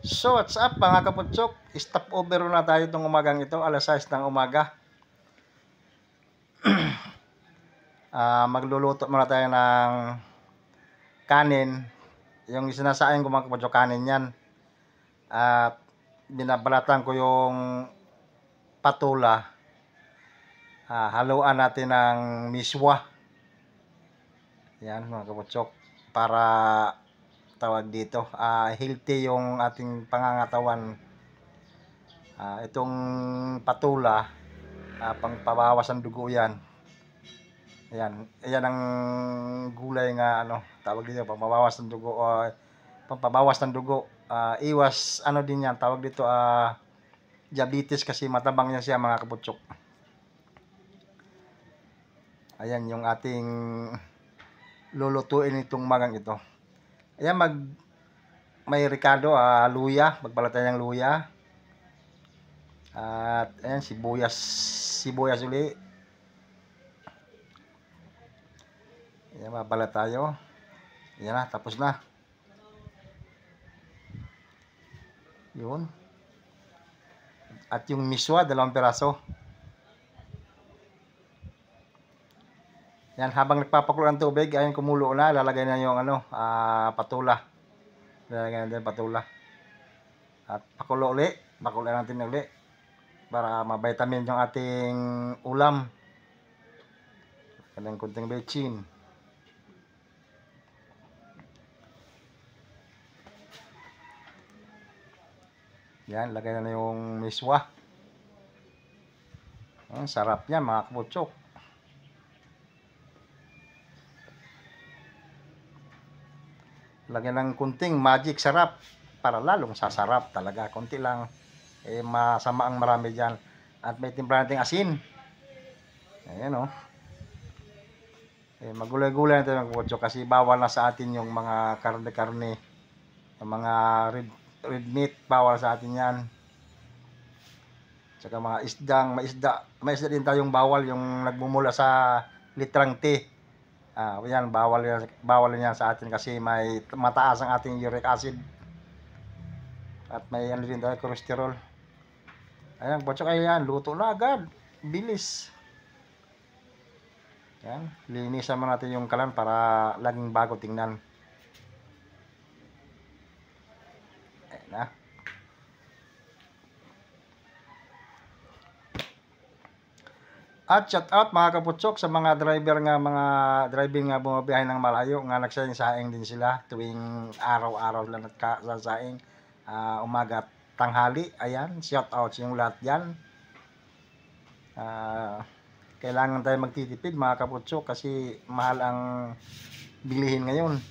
So, what's up mga kaputsok? Stop over na tayo itong umagang ito, alas 6 ng umaga. Magluluto muna tayo ng kanin. Yung sinasain ko mga kaputsok, kanin yan. At binabalatan ko yung patula. Haluan natin ng miswa. Yan mga kaputsok. Para tawag dito, healthy yung ating pangangatawan. Itong patula, pangpabawas ng dugo yan. Ayan ang gulay nga tawag dito, pangpabawas ng dugo, pampabawas ng dugo. Iwas din yan, tawag dito diabetes, kasi matabang yan siya mga kaputsok. Ayan yung ating lulutuin itong magang ito. Ayan, may ricado, luya, magbalat tayo ng luya. At ayan, sibuyas uli. Ayan, mabalat tayo. Ayan na, tapos na. Yun. At yung miswa, 2 piraso. Yan, habang nagpapakulo ng tubig, ayan, kumulo na, lalagay na yung patula. Lalagay natin patula. At pakulo natin uli para ma-vitamin yung ating ulam. Kanang kunting bechin. Yan, lagay na yung miswa. Sarap niya mga kaputsok. Lagyan ng kunting magic sarap para lalong sasarap talaga. Kunti lang, masama ang marami dyan. At may timpla nating asin. Ayan magulay-gulay natin mga kaputsok, kasi bawal na sa atin yung mga karne-karne, yung mga red meat, bawal sa atin yan. Tsaka mga may isda din tayong bawal, yung nagmumula sa litrang T. Yan, bawal yan sa atin, kasi may mataas ang ating uric acid. At may din tayo, cholesterol. Ayan, kaputsok, ayan, luto na agad. Bilis. Yan, linisan mo natin yung kalan para laging bago tingnan. Ayan na. At shout out mga kaputsok sa mga driving nga bumabiyahe ng malayo, nga nagsaing din sila tuwing araw-araw lang nagsasaing, umaga at tanghali. Ayan, shout out sa yung lahat yan. Kailangan tayo magtitipid mga kaputsok, kasi mahal ang bilihin ngayon.